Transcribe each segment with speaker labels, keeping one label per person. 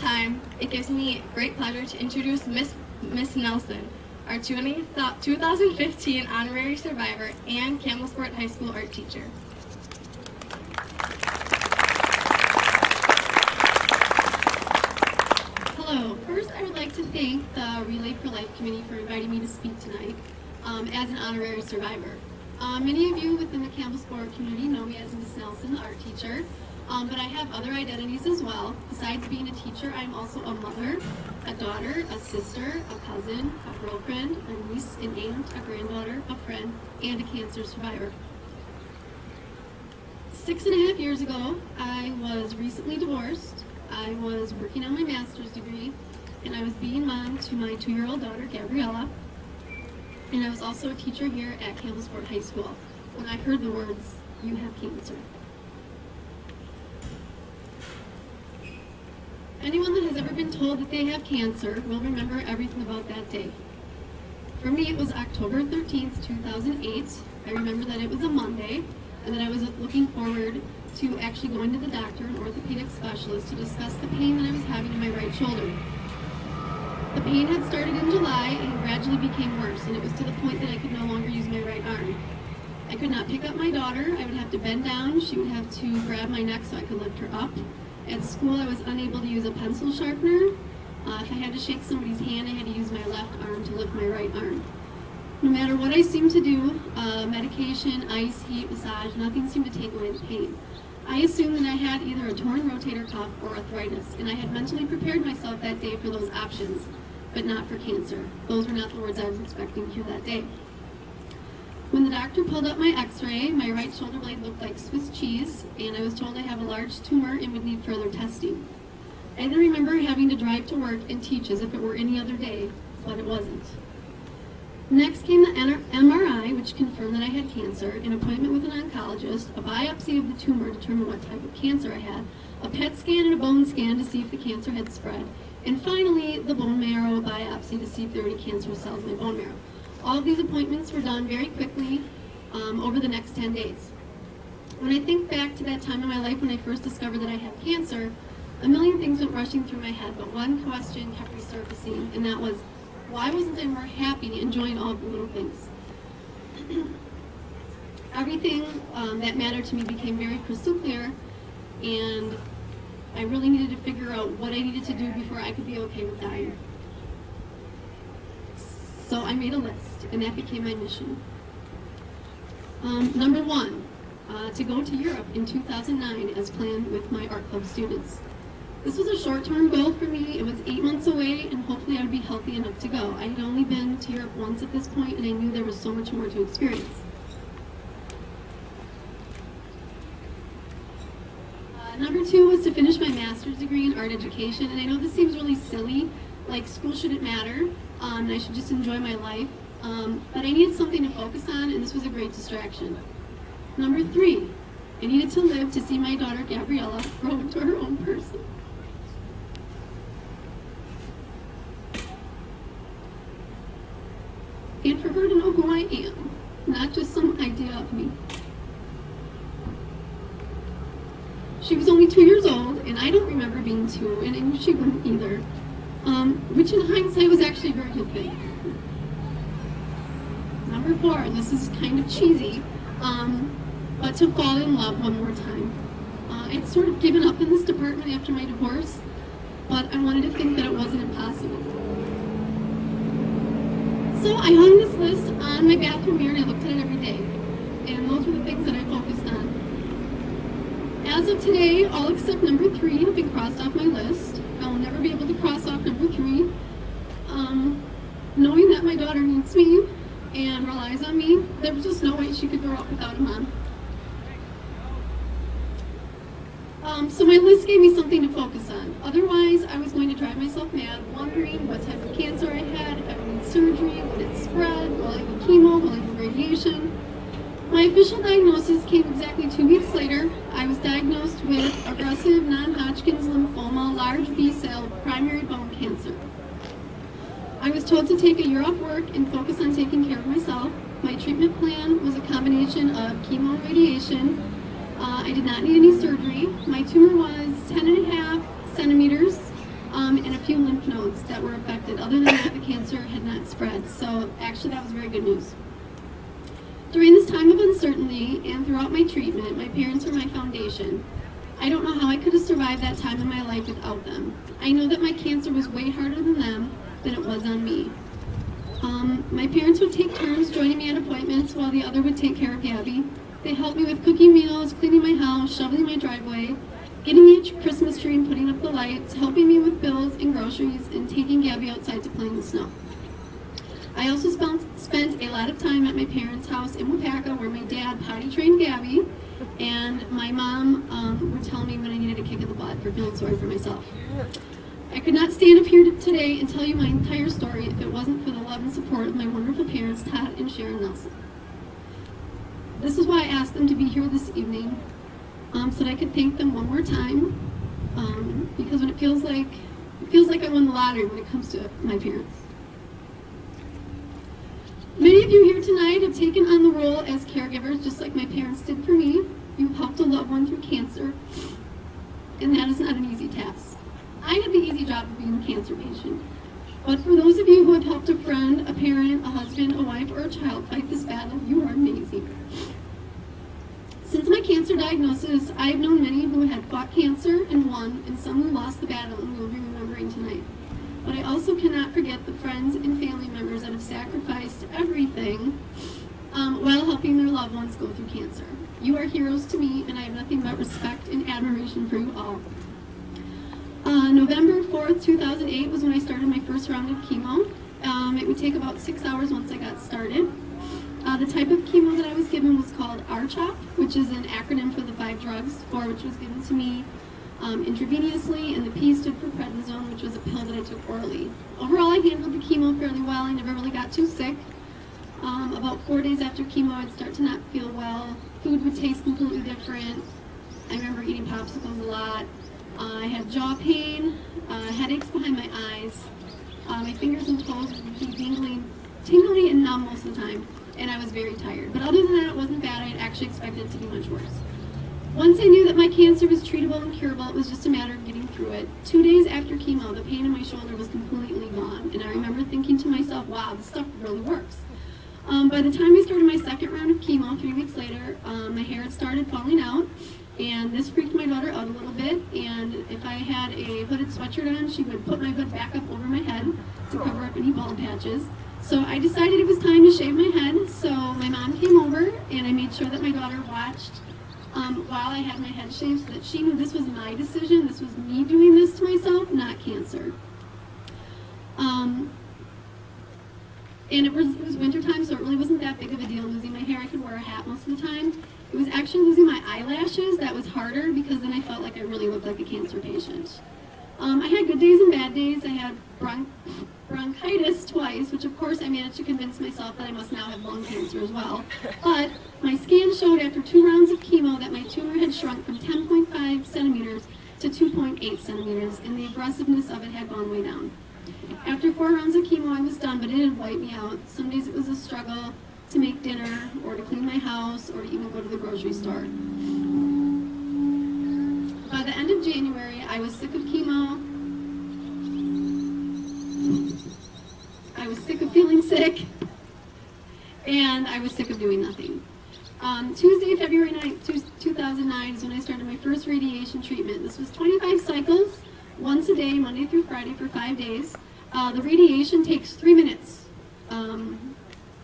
Speaker 1: time, it gives me great pleasure to introduce Miss Nelson, our 2015 honorary survivor and Campbellsport High School art teacher. Hello. First, I would like to thank the Relay for Life Committee for inviting me to speak tonight as an honorary survivor. Many of you within the Campbellsport community know me as Miss Nelson, the art teacher, but I have other identities as well. Besides being a teacher, I'm also a mother, a daughter, a sister, a cousin, a girlfriend, a niece, an aunt, a granddaughter, a friend, and a cancer survivor. 6.5 years ago, I was recently divorced. I was working on my master's degree, and I was being mom to my 2-year-old daughter, Gabriella, and I was also a teacher here at Campbellsport High School when I heard the words, "You have cancer." Anyone that has ever been told that they have cancer will remember everything about that day. For me, it was October 13th, 2008. I remember that it was a Monday, and that I was looking forward to actually going to the doctor, an orthopedic specialist, to discuss the pain that I was having in my right shoulder. The pain had started in July and gradually became worse, and it was to the point that I could no longer use my right arm. I could not pick up my daughter. I would have to bend down. She would have to grab my neck so I could lift her up. At school, I was unable to use a pencil sharpener. If I had to shake somebody's hand, I had to use my left arm to lift my right arm. No matter what I seemed to do, medication, ice, heat, massage, nothing seemed to take away the pain. I assumed that I had either a torn rotator cuff or arthritis, and I had mentally prepared myself that day for those options, but not for cancer. Those were not the words I was expecting to hear that day. When the doctor pulled up my x-ray, my right shoulder blade looked like Swiss cheese, and I was told I have a large tumor and would need further testing. I then remember having to drive to work and teach as if it were any other day, but it wasn't. Next came the MRI, which confirmed that I had cancer, an appointment with an oncologist, a biopsy of the tumor to determine what type of cancer I had, a PET scan and a bone scan to see if the cancer had spread, and finally the bone marrow biopsy to see if there were any cancerous cells in my bone marrow. All of these appointments were done very quickly over the next 10 days. When I think back to that time in my life when I first discovered that I had cancer, a million things went rushing through my head, but one question kept resurfacing, and that was, why wasn't I more happy enjoying all the little things? Everything that mattered to me became very crystal clear, and I really needed to figure out what I needed to do before I could be okay with dying. So I made a list, and that became my mission. Number 1, to go to Europe in 2009 as planned with my art club students. This was a short-term goal for me. It was 8 months away, and hopefully I would be healthy enough to go. I had only been to Europe once at this point, and I knew there was so much more to experience. Number 2 was to finish my master's degree in art education, and I know this seems really silly, like school shouldn't matter, and I should just enjoy my life, but I needed something to focus on, and this was a great distraction. Number 3, I needed to live to see my daughter Gabriella grow into her own person. And for her to know who I am, not just some idea of me. She was only 2 years old, and I don't remember being 2, and I knew she wouldn't either, which in hindsight was actually a very good thing. Number 4, and this is kind of cheesy, but to fall in love one more time. I'd sort of given up in this department after my divorce, but I wanted to think that it wasn't impossible. So I hung this list on my bathroom mirror and I looked at it every day. And those were the things that I focused on. As of today, all except number 3 have been crossed off my list. I will never be able to cross off number 3. Knowing that my daughter needs me and relies on me, there was just no way she could grow up without a mom. So my list gave me something to focus on. Otherwise, I was going to drive myself mad, wondering what type of cancer I had, if I would need surgery, would it spread, will I get chemo, will I get radiation? My official diagnosis came exactly 2 weeks later. I was diagnosed with aggressive non-Hodgkin's lymphoma, large B-cell, primary bone cancer. I was told to take a year off work and focus on taking care of myself. My treatment plan was a combination of chemo and radiation. I did not need any surgery. My tumor was 10.5 centimeters. few lymph nodes that were affected. Other than that, the cancer had not spread. So actually, that was very good news. During this time of uncertainty and throughout my treatment, my parents were my foundation. I don't know how I could have survived that time in my life without them. I know that my cancer was way harder than them than it was on me. My parents would take turns joining me at appointments while the other would take care of Gabby. They helped me with cooking meals, cleaning my house, shoveling my driveway, getting me a Christmas tree and putting up the lights, helping me with bills and groceries, and taking Gabby outside to play in the snow. I also spent a lot of time at my parents' house in Wapaka where my dad potty trained Gabby, and my mom would tell me when I needed a kick in the butt for feeling sorry for myself. I could not stand up here today and tell you my entire story if it wasn't for the love and support of my wonderful parents, Todd and Sharon Nelson. This is why I asked them to be here this evening, so that I could thank them one more time, because when it feels like I won the lottery when it comes to my parents. Many of you here tonight have taken on the role as caregivers, just like my parents did for me. You've helped a loved one through cancer, and that is not an easy task. I had the easy job of being a cancer patient. But for those of you who have helped a friend, a parent, a husband, a wife, or a child fight this battle, you are amazing. Since my cancer diagnosis, I have known many who had fought cancer and won, and some who lost the battle and we will be remembering tonight. But I also cannot forget the friends and family members that have sacrificed everything while helping their loved ones go through cancer. You are heroes to me, and I have nothing but respect and admiration for you all. November 4th, 2008 was when I started my first round of chemo. It would take about 6 hours once I got started. The type of chemo that I was given was called RCHOP, which is an acronym for the 5 drugs, 4 which was given to me intravenously, and the P stood for prednisone, which was a pill that I took orally. Overall, I handled the chemo fairly well. I never really got too sick. About 4 days after chemo, I'd start to not feel well. Food would taste completely different. I remember eating popsicles a lot. I had jaw pain, headaches behind my eyes. My fingers and toes would be tingling and numb most of the time, and I was very tired. But other than that, it wasn't bad. I had actually expected it to be much worse. Once I knew that my cancer was treatable and curable, it was just a matter of getting through it. 2 days after chemo, the pain in my shoulder was completely gone, and I remember thinking to myself, wow, this stuff really works. By the time I started my second round of chemo, 3 weeks later, my hair had started falling out, and this freaked my daughter out a little bit, and if I had a hooded sweatshirt on, she would put my hood back up over my head to cover up any bald patches. So I decided it was time to shave my head, so my mom came over, and I made sure that my daughter watched while I had my head shaved so that she knew this was my decision, this was me doing this to myself, not cancer. And it was wintertime, so it really wasn't that big of a deal losing my hair. I could wear a hat most of the time. It was actually losing my eyelashes that was harder, because then I felt like I really looked like a cancer patient. I had good days and bad days. I had bronchitis twice, which of course I managed to convince myself that I must now have lung cancer as well. But my scan showed after 2 rounds of chemo that my tumor had shrunk from 10.5 centimeters to 2.8 centimeters, and the aggressiveness of it had gone way down. After 4 rounds of chemo, I was done, but it didn't wipe me out. Some days it was a struggle to make dinner, or to clean my house, or to even go to the grocery store. By the end of January, I was sick of chemo. I was sick of feeling sick, and I was sick of doing nothing. Tuesday, February 9th, 2009 is when I started my first radiation treatment. This was 25 cycles, once a day, Monday through Friday for 5 days. The radiation takes 3 minutes,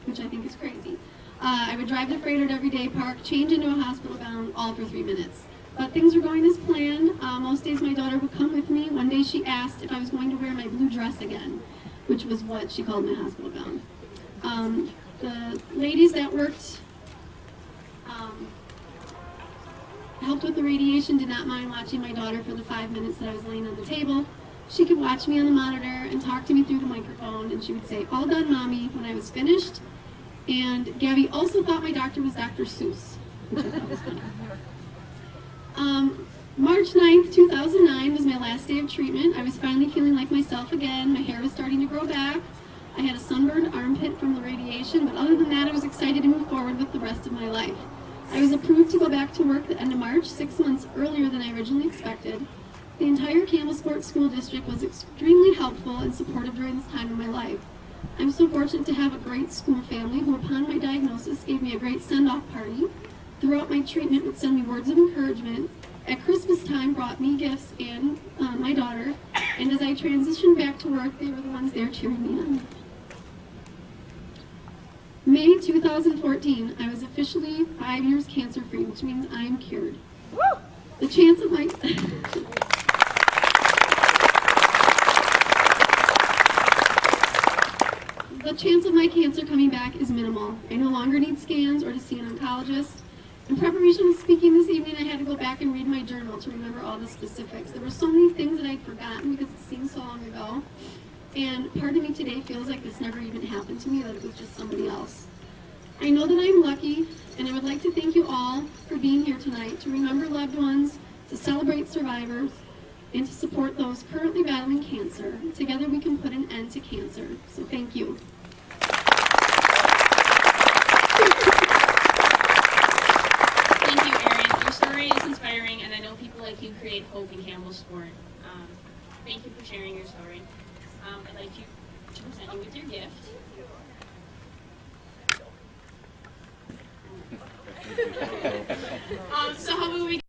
Speaker 1: which I think is crazy. I would drive to Freighted every day, park, change into a hospital gown, all for 3 minutes. But things were going as planned. Most days my daughter would come with me. One day she asked if I was going to wear my blue dress again, which was what she called my hospital gown. The ladies that worked, helped with the radiation, did not mind watching my daughter for the 5 minutes that I was laying on the table. She could watch me on the monitor and talk to me through the microphone, and she would say, "All done, Mommy," when I was finished. And Gabby also thought my doctor was Dr. Seuss, which I thought was funny. March 9th, 2009 was my last day of treatment. I was finally feeling like myself again. My hair was starting to grow back. I had a sunburned armpit from the radiation, but other than that, I was excited to move forward with the rest of my life. I was approved to go back to work at the end of March, 6 months earlier than I originally expected. The entire Campbellsport School District was extremely helpful and supportive during this time in my life. I'm so fortunate to have a great school family who, upon my diagnosis, gave me a great send-off party. Throughout my treatment, would send me words of encouragement. At Christmas time, brought me gifts and my daughter. And as I transitioned back to work, they were the ones there cheering me on. May 2014, I was officially 5 years cancer-free, which means I am cured. Woo! The chance of my the chance of my cancer coming back is minimal. I no longer need scans or to see an oncologist. In preparation of speaking this evening, I had to go back and read my journal to remember all the specifics. There were so many things that I'd forgotten because it seemed so long ago. And part of me today feels like this never even happened to me, that it was just somebody else. I know that I'm lucky, and I would like to thank you all for being here tonight to remember loved ones, to celebrate survivors, and to support those currently battling cancer. Together we can put an end to cancer. So thank you.
Speaker 2: Thank you, Erin. Your story is inspiring, and I know people like you create hope in Campbellsport. Thank you for sharing your story. I'd like to present you with your gift. So how about we